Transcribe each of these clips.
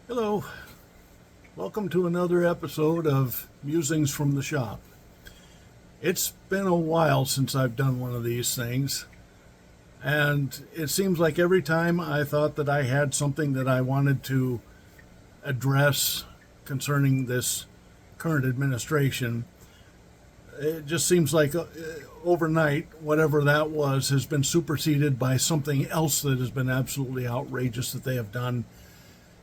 Hello, welcome to another episode of Musings from the Shop. It's been a while since I've done one of these things, and it seems like every time I thought that I had something that I wanted to address concerning this current administration, it just seems like overnight, whatever that was has been superseded by something else that has been absolutely outrageous that they have done.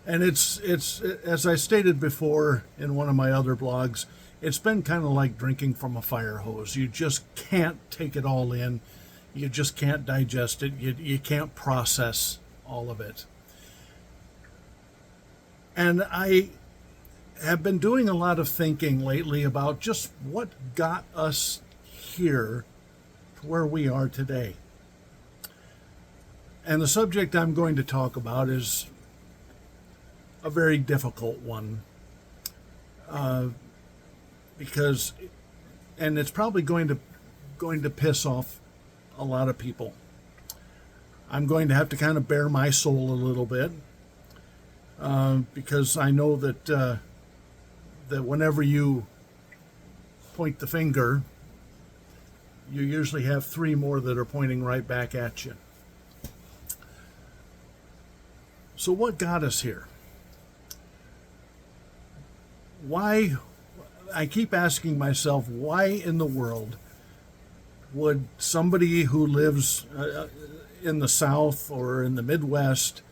And it's as I stated before in one of my other blogs, it's been kind of like drinking from a fire hose. You just can't take it all in. You just can't digest it. You can't process all of it. And I have been doing a lot of thinking lately about just what got us here to where we are today. And the subject I'm going to talk about is a very difficult one, because, and it's probably going to piss off a lot of people. I'm going to have to kind of bare my soul a little bit, because I know that that whenever you point the finger, you usually have three more that are pointing right back at you. So what got us here? Why, I keep asking myself, why in the world would somebody who lives in the South or in the Midwest,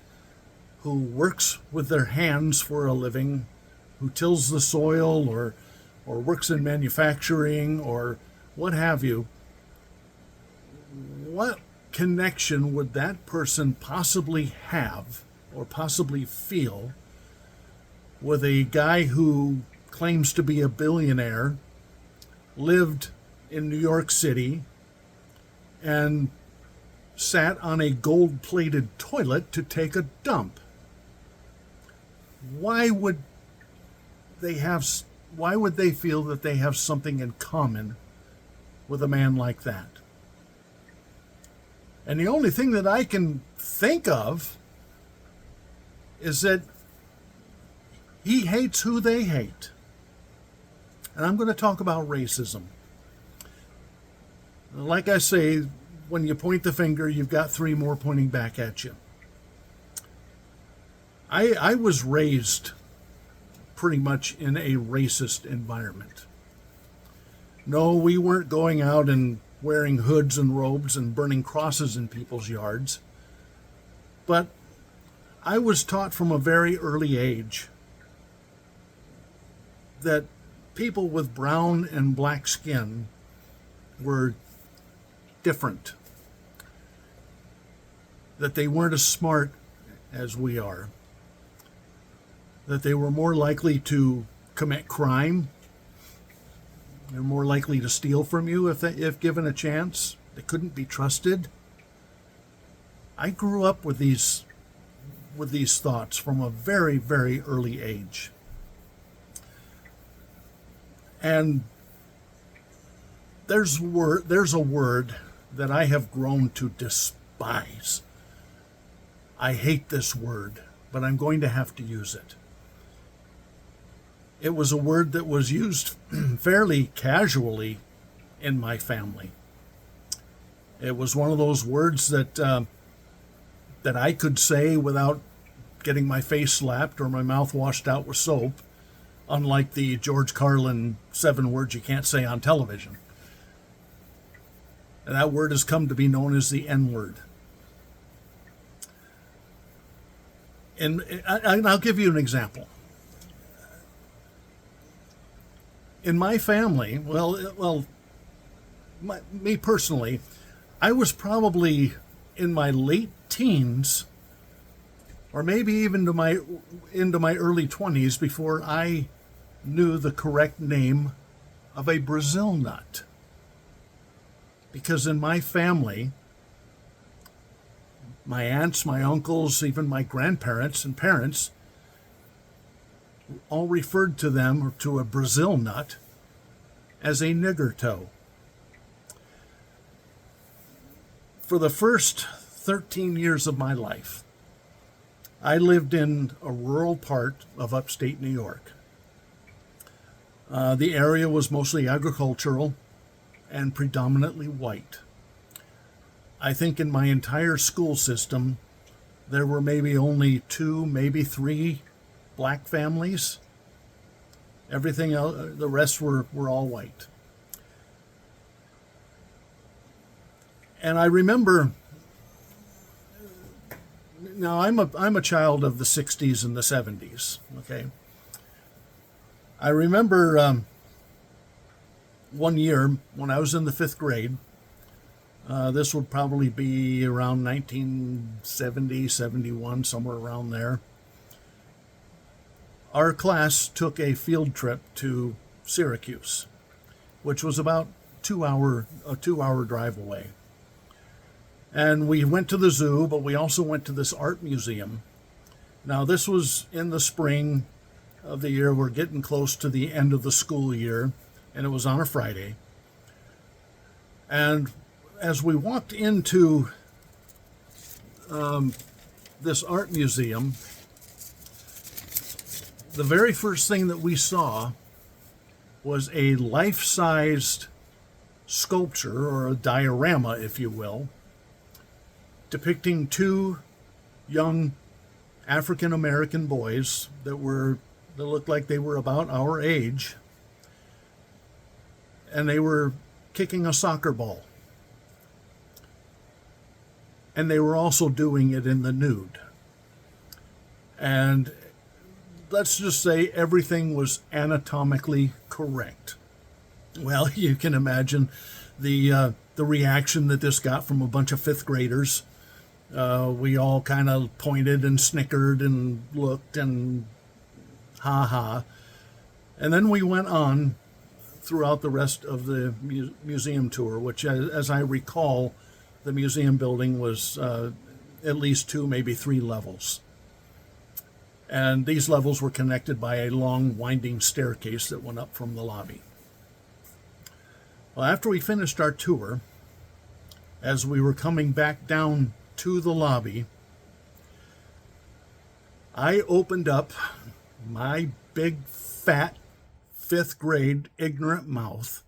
who works with their hands for a living, who tills the soil or works in manufacturing or what have you, what connection would that person possibly have or possibly feel with a guy who claims to be a billionaire, lived in New York City, and sat on a gold-plated toilet to take a dump? Why would they feel that they have something in common with a man like that? And the only thing that I can think of is that he hates who they hate. And I'm going to talk about racism. Like I say, when you point the finger, you've got three more pointing back at you. I was raised pretty much in a racist environment. No, we weren't going out and wearing hoods and robes and burning crosses in people's yards. But I was taught from a very early age that people with brown and black skin were different, that they weren't as smart as we are, that they were more likely to commit crime, they're more likely to steal from you if given a chance, they couldn't be trusted. I grew up with these thoughts from a very, very early age. And there's a word that I have grown to despise. I hate this word, but I'm going to have to use it. It was a word that was used fairly casually in my family. It was one of those words that I could say without getting my face slapped or my mouth washed out with soap, unlike the George Carlin 7 words you can't say on television. And that word has come to be known as the N-word. And I'll give you an example. In my family, me personally, I was probably in my late teens, or maybe even into my early 20s before I knew the correct name of a Brazil nut. Because in my family, my aunts, my uncles, even my grandparents and parents all referred to them, or to a Brazil nut, as a nigger toe. For the first 13 years of my life, I lived in a rural part of upstate New York. The area was mostly agricultural and predominantly white. I think in my entire school system, there were maybe only two, maybe three black families. Everything else, the rest were all white. And I remember, now I'm a child of the 60s and the 70s, okay? I remember one year when I was in the fifth grade, this would probably be around 1970, 71, somewhere around there. Our class took a field trip to Syracuse, which was about a 2 hour drive away. And we went to the zoo, but we also went to this art museum. Now, this was in the spring of the year. We're getting close to the end of the school year, and it was on a Friday. And as we walked into this art museum, the very first thing that we saw was a life-sized sculpture, or a diorama, if you will, depicting two young African American boys that looked like they were about our age, and they were kicking a soccer ball. And they were also doing it in the nude. And let's just say everything was anatomically correct. Well, you can imagine the reaction that this got from a bunch of fifth graders. We all kind of pointed and snickered and looked and ha ha. And then we went on throughout the rest of the museum tour, which, as I recall, the museum building was at least 2, maybe 3 levels. And these levels were connected by a long, winding staircase that went up from the lobby. Well, after we finished our tour, as we were coming back down to the lobby, I opened up my big, fat, 5th grade ignorant mouth,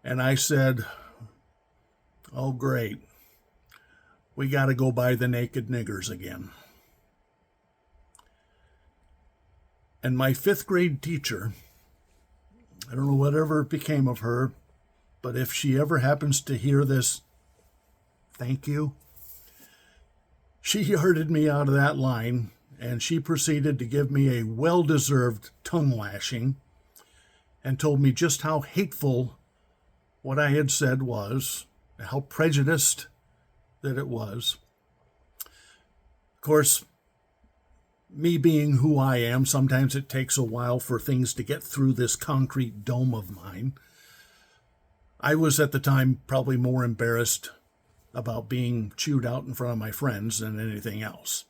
and I said, "Oh, great. We got to go by the naked niggers again." And my 5th grade teacher, I don't know whatever became of her, but if she ever happens to hear this, thank you. She yarded me out of that line, and she proceeded to give me a well-deserved tongue lashing and told me just how hateful what I had said was, how prejudiced that it was. Of course, me being who I am, sometimes it takes a while for things to get through this concrete dome of mine. I was at the time probably more embarrassed about being chewed out in front of my friends than anything else.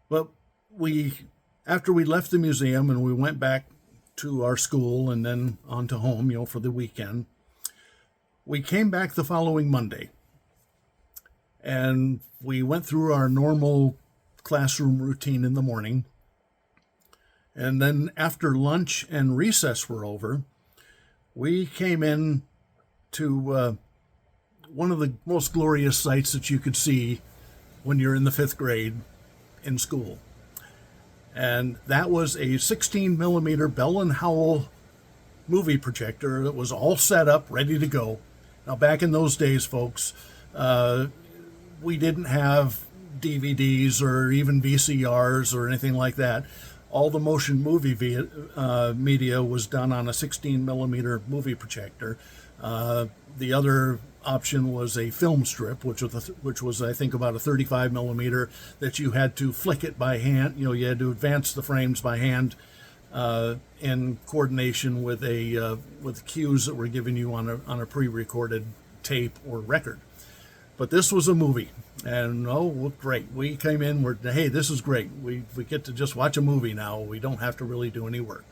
But after we left the museum and we went back to our school and then on to home, for the weekend, we came back the following Monday. And we went through our normal classroom routine in the morning. And then after lunch and recess were over, we came in to one of the most glorious sights that you could see when you're in the 5th grade in school. And that was a 16 millimeter Bell and Howell movie projector that was all set up, ready to go. Now, back in those days, folks, we didn't have DVDs or even VCRs or anything like that. All the motion movie media was done on a 16 millimeter movie projector. The other option was a film strip, which was I think about a 35 millimeter that you had to flick it by hand. You had to advance the frames by hand in coordination with cues that were given you on a pre-recorded tape or record. But this was a movie, and great. We came in, hey, this is great. We get to just watch a movie now. We don't have to really do any work.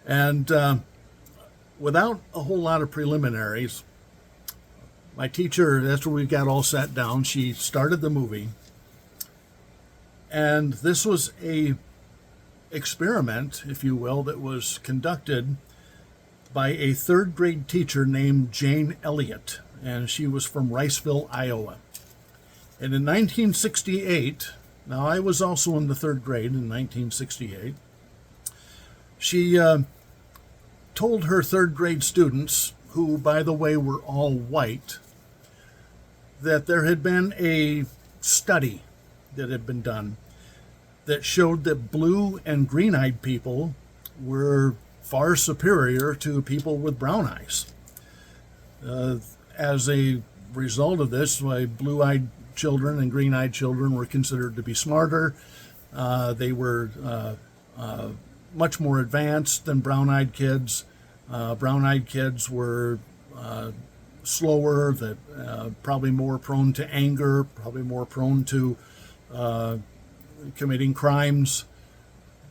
And without a whole lot of preliminaries, my teacher, after we got all sat down, she started the movie. And this was a experiment, if you will, that was conducted by a third grade teacher named Jane Elliott, and she was from Riceville, Iowa. And in 1968, now I was also in the third grade in 1968, she told her third grade students, who, by the way, were all white, that there had been a study that had been done that showed that blue and green-eyed people were far superior to people with brown eyes. As a result of this, blue-eyed children and green-eyed children were considered to be smarter. They were much more advanced than brown-eyed kids. Brown-eyed kids were slower, probably more prone to anger, probably more prone to committing crimes.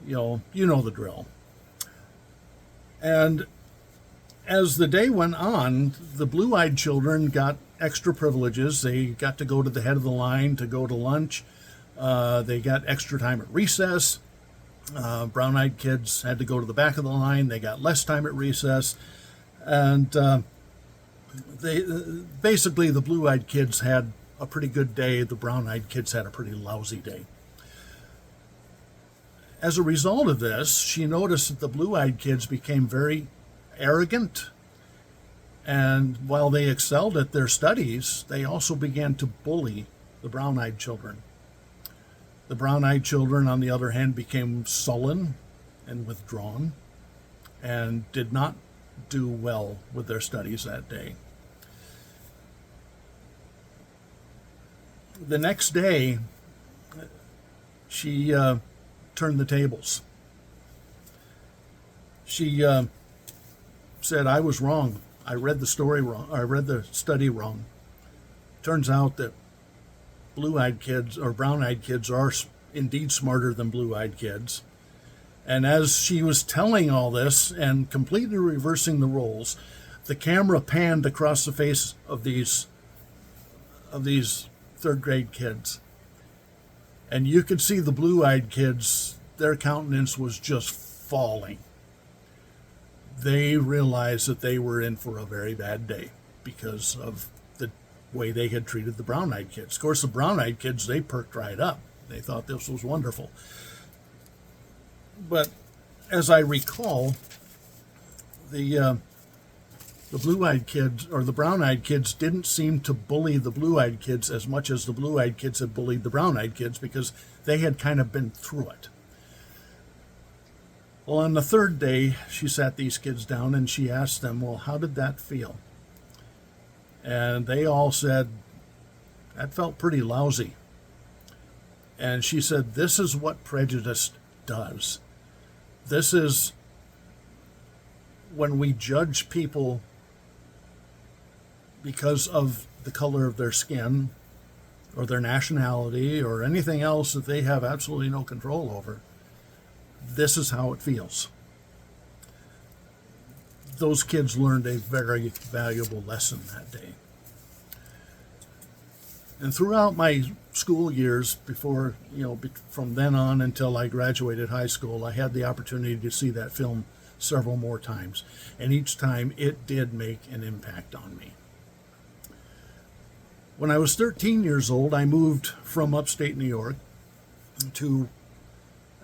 You know the drill. And as the day went on, the blue-eyed children got extra privileges. They got to go to the head of the line to go to lunch. They got extra time at recess. Brown-eyed kids had to go to the back of the line. They got less time at recess. And basically the blue-eyed kids had a pretty good day. The brown-eyed kids had a pretty lousy day. As a result of this, she noticed that the blue-eyed kids became very arrogant, and while they excelled at their studies, they also began to bully the brown-eyed children. The brown-eyed children, on the other hand, became sullen and withdrawn and did not do well with their studies that day. The next day, she turned the tables. She said, I was wrong. I read the story wrong. I read the study wrong. Turns out that blue-eyed kids or brown-eyed kids are indeed smarter than blue-eyed kids. And as she was telling all this and completely reversing the roles, the camera panned across the face of these third grade kids. And you could see the blue-eyed kids, their countenance was just falling. They realized that they were in for a very bad day because of the way they had treated the brown-eyed kids. Of course, the brown-eyed kids, they perked right up. They thought this was wonderful. But as I recall, the blue-eyed kids, or the brown-eyed kids, didn't seem to bully the blue-eyed kids as much as the blue-eyed kids had bullied the brown-eyed kids because they had kind of been through it. Well, on the third day, she sat these kids down and she asked them, well, how did that feel? And they all said, that felt pretty lousy. And she said, this is what prejudice does. This is when we judge people because of the color of their skin or their nationality or anything else that they have absolutely no control over. This is how it feels. Those kids learned a very valuable lesson that day. And throughout my school years, from then on until I graduated high school, I had the opportunity to see that film several more times. And each time it did make an impact on me. When I was 13 years old, I moved from upstate New York to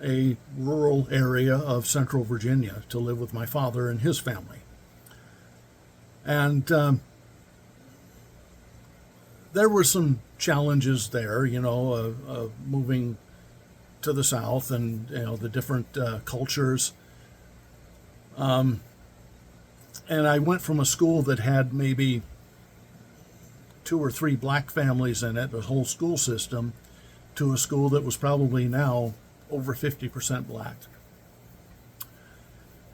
a rural area of central Virginia to live with my father and his family. And there were some challenges there, moving to the south and, the different cultures. And I went from a school that had maybe 2 or 3 black families in it, the whole school system, to a school that was probably now over 50% black.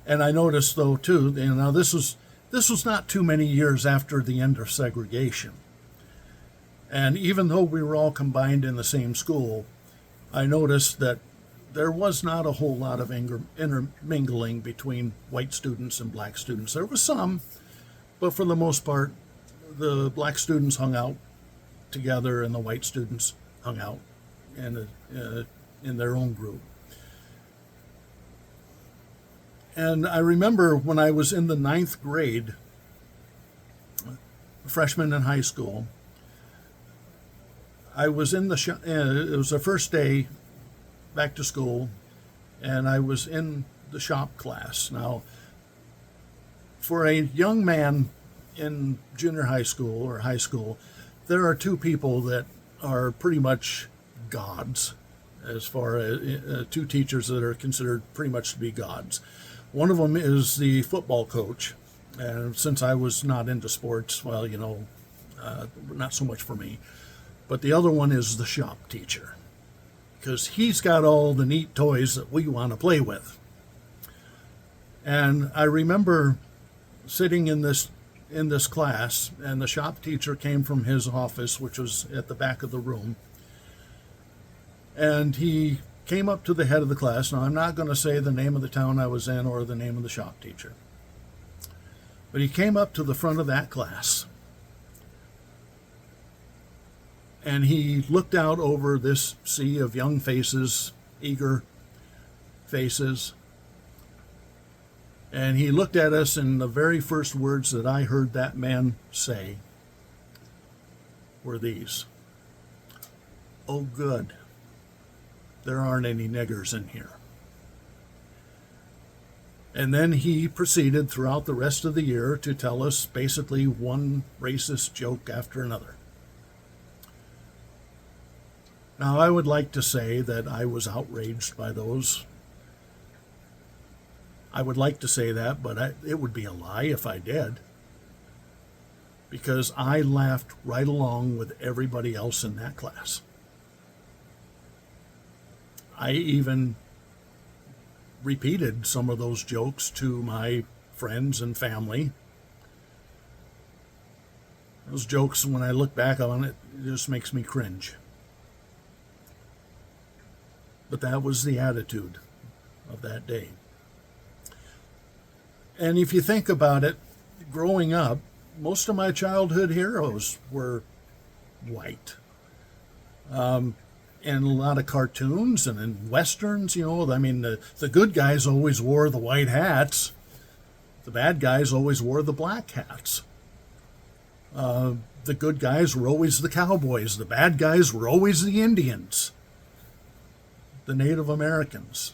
And I noticed, though, too, this was not too many years after the end of segregation. And even though we were all combined in the same school, I noticed that there was not a whole lot of intermingling between white students and black students. There was some, but for the most part, the black students hung out together and the white students hung out in their own group. And I remember when I was in the 9th grade, freshman in high school, I was in the it was the first day back to school, and I was in the shop class. Now, for a young man in junior high school or high school, there are two people that are pretty much gods, as far as two teachers that are considered pretty much to be gods. One of them is the football coach, and since I was not into sports, well, not so much for me. But the other one is the shop teacher, because he's got all the neat toys that we want to play with. And I remember sitting in this class, and the shop teacher came from his office, which was at the back of the room, and he came up to the head of the class. Now, I'm not going to say the name of the town I was in or the name of the shop teacher, but he came up to the front of that class, and he looked out over this sea of young faces, eager faces, and he looked at us, and the very first words that I heard that man say were these: "Oh, good. There aren't any niggers in here." And then he proceeded throughout the rest of the year to tell us basically one racist joke after another. Now, I would like to say that I was outraged by those. I would like to say that, but it would be a lie if I did, because I laughed right along with everybody else in that class. I even repeated some of those jokes to my friends and family. Those jokes, when I look back on it, it just makes me cringe. But that was the attitude of that day. And if you think about it, growing up, most of my childhood heroes were white. And a lot of cartoons and in westerns, the good guys always wore the white hats. The bad guys always wore the black hats. The good guys were always the cowboys. The bad guys were always the Indians, the Native Americans,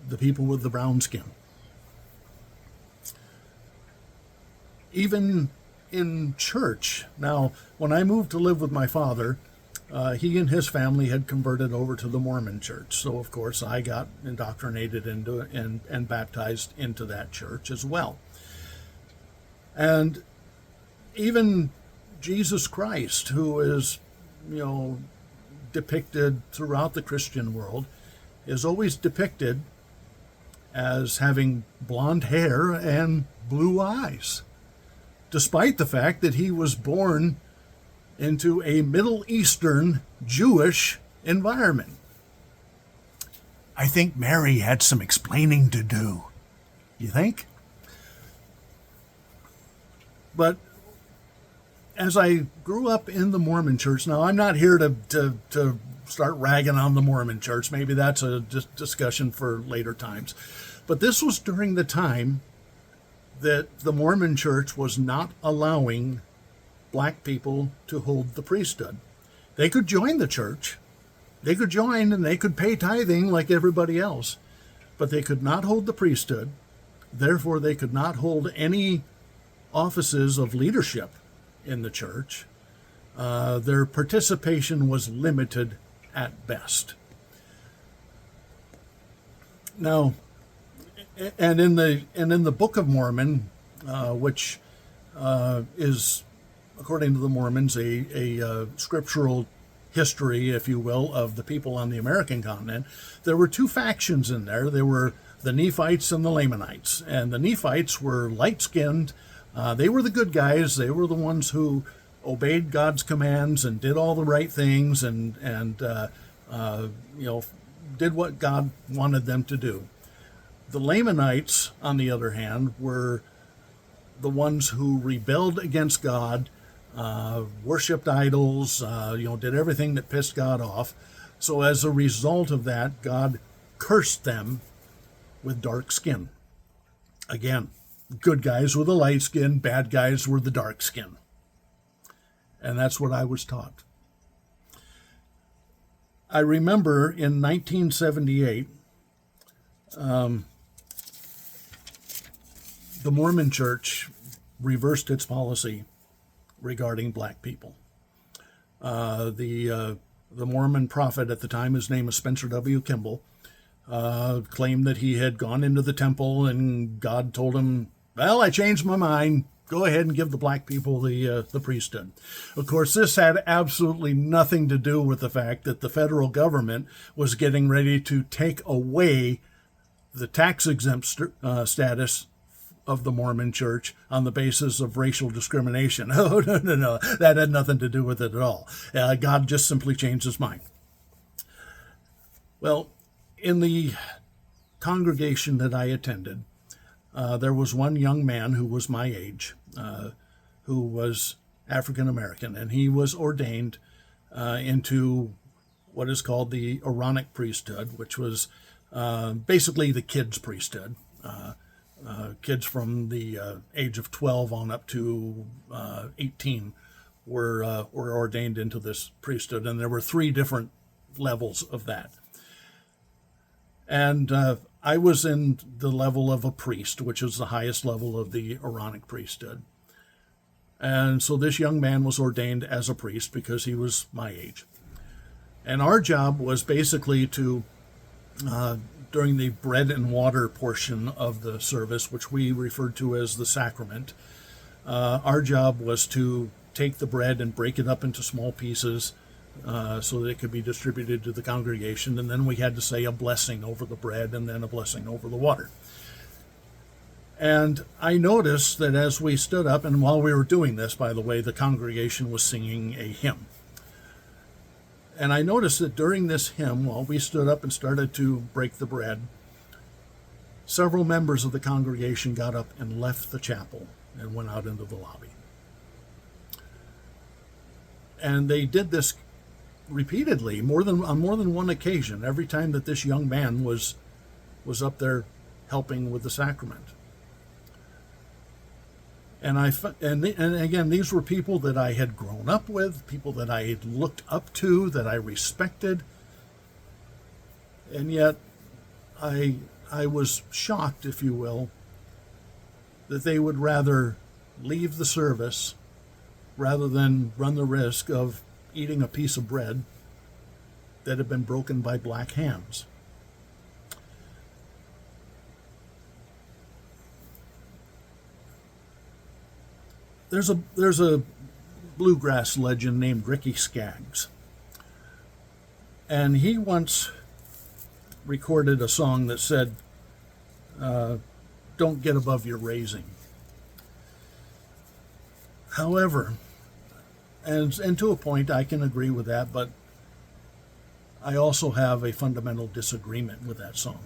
the people with the brown skin. Even in church. Now, when I moved to live with my father, he and his family had converted over to the Mormon church. So, of course, I got indoctrinated into it and baptized into that church as well. And even Jesus Christ, who is, depicted throughout the Christian world, is always depicted as having blonde hair and blue eyes, despite the fact that he was born into a Middle Eastern Jewish environment. I think Mary had some explaining to do. You think? But as I grew up in the Mormon church, now I'm not here to start ragging on the Mormon church. Maybe that's a discussion for later times. But this was during the time that the Mormon church was not allowing black people to hold the priesthood. They could join the church. They could join and they could pay tithing like everybody else, but they could not hold the priesthood. Therefore, they could not hold any offices of leadership in the church. Their participation was limited at best. Now, and in the Book of Mormon, which is, according to the Mormons, a scriptural history, if you will, of the people on the American continent, there were two factions in there. There were the Nephites and the Lamanites. And the Nephites were light-skinned. They were the good guys. They were the ones who obeyed God's commands and did all the right things and did what God wanted them to do. The Lamanites, on the other hand, were the ones who rebelled against God, worshipped idols, did everything that pissed God off. So as a result of that, God cursed them with dark skin. Again, good guys were the light skin, bad guys were the dark skin. And that's what I was taught. I remember in 1978, the Mormon Church reversed its policy regarding black people. The Mormon prophet at the time, his name was Spencer W. Kimball, claimed that he had gone into the temple and God told him, well, I changed my mind. Go ahead and give the black people the priesthood. Of course, this had absolutely nothing to do with the fact that the federal government was getting ready to take away the tax-exempt status of the Mormon Church on the basis of racial discrimination. Oh, no. That had nothing to do with it at all. God just simply changed his mind. Well, in the congregation that I attended, there was one young man who was my age, who was African American, and he was ordained into what is called the Aaronic priesthood, which was basically the kids' priesthood. Kids from the age of 12 on up to 18 were ordained into this priesthood, and there were 3 different levels of that. And I was in the level of a priest, which is the highest level of the Aaronic priesthood. And so this young man was ordained as a priest because he was my age. And our job was basically to, during the bread and water portion of the service, which we referred to as the sacrament, our job was to take the bread and break it up into small pieces so that it could be distributed to the congregation. And then we had to say a blessing over the bread and then a blessing over the water. And I noticed that as we stood up, and while we were doing this, by the way, the congregation was singing a hymn. And I noticed that during this hymn, while we stood up and started to break the bread, several members of the congregation got up and left the chapel and went out into the lobby. And they did this repeatedly, on more than one occasion, every time that this young man was up there helping with the sacrament. And again, these were people that I had grown up with, people that I had looked up to, that I respected. And yet I was shocked, if you will, that they would rather leave the service rather than run the risk of eating a piece of bread that had been broken by black hands. There's a bluegrass legend named Ricky Skaggs, and he once recorded a song that said, "Don't get above your raising." However, and to a point I can agree with that, but I also have a fundamental disagreement with that song.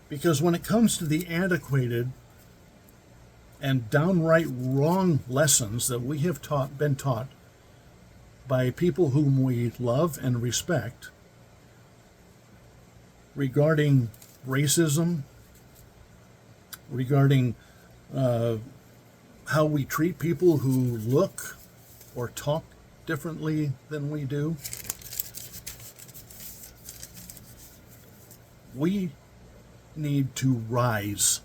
Because when it comes to the antiquated and downright wrong lessons that we have been taught by people whom we love and respect regarding racism, regarding how we treat people who look or talk differently than we do, we need to rise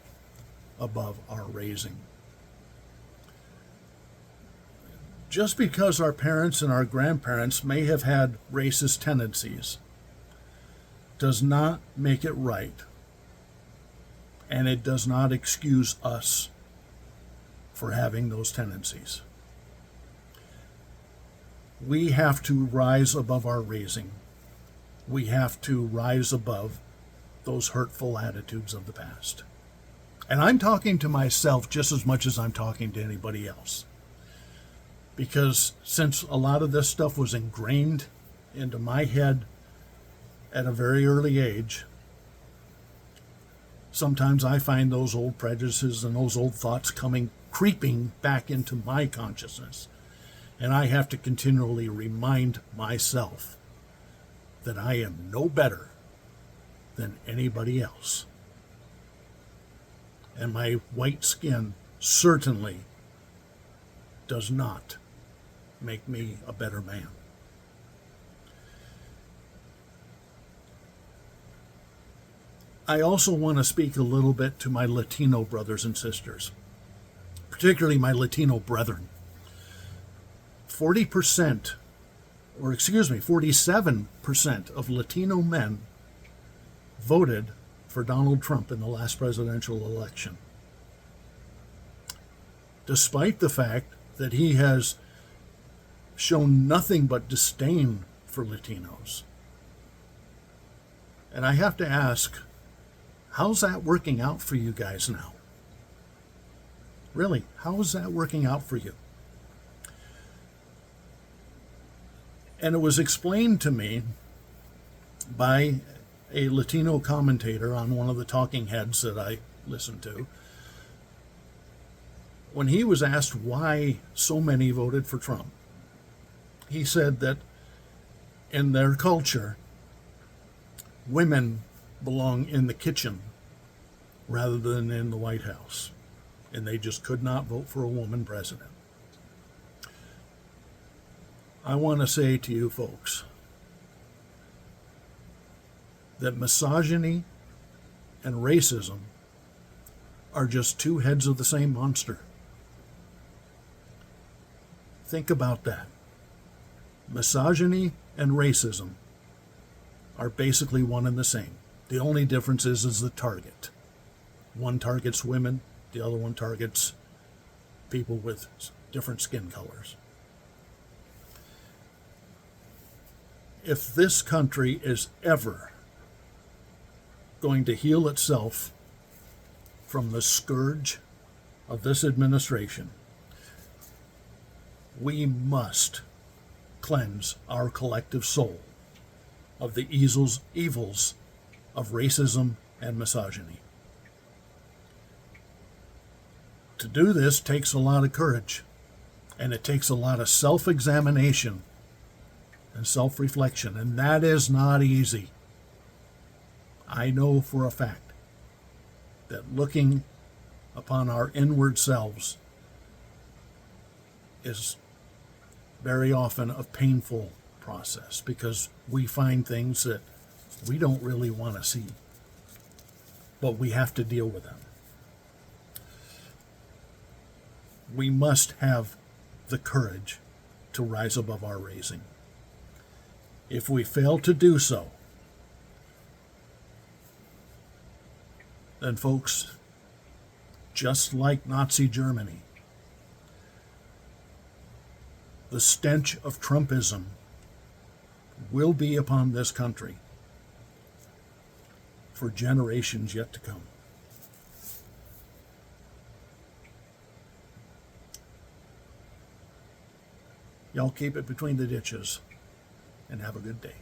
above our raising. Just because our parents and our grandparents may have had racist tendencies does not make it right, and it does not excuse us for having those tendencies. We have to rise above our raising. We have to rise above those hurtful attitudes of the past. And I'm talking to myself just as much as I'm talking to anybody else. Because since a lot of this stuff was ingrained into my head at a very early age, sometimes I find those old prejudices and those old thoughts creeping back into my consciousness. And I have to continually remind myself that I am no better than anybody else. And my white skin certainly does not make me a better man. I also want to speak a little bit to my Latino brothers and sisters, particularly my Latino brethren. 47% of Latino men voted for Donald Trump in the last presidential election, despite the fact that he has shown nothing but disdain for Latinos. And I have to ask, how's that working out for you guys now? Really, how is that working out for you? And it was explained to me by a Latino commentator on one of the talking heads that I listened to. When he was asked why so many voted for Trump, he said that in their culture, women belong in the kitchen rather than in the White House, and they just could not vote for a woman president. I want to say to you folks that misogyny and racism are just two heads of the same monster. Think about that. Misogyny and racism are basically one and the same. The only difference is the target. One targets women, the other one targets people with different skin colors. If this country is ever going to heal itself from the scourge of this administration, we must cleanse our collective soul of the evils of racism and misogyny. To do this takes a lot of courage, and it takes a lot of self-examination and self-reflection, and that is not easy. I know for a fact that looking upon our inward selves is very often a painful process, because we find things that we don't really want to see, but we have to deal with them. We must have the courage to rise above our raising. If we fail to do so, then folks, just like Nazi Germany, the stench of Trumpism will be upon this country for generations yet to come. Y'all keep it between the ditches and have a good day.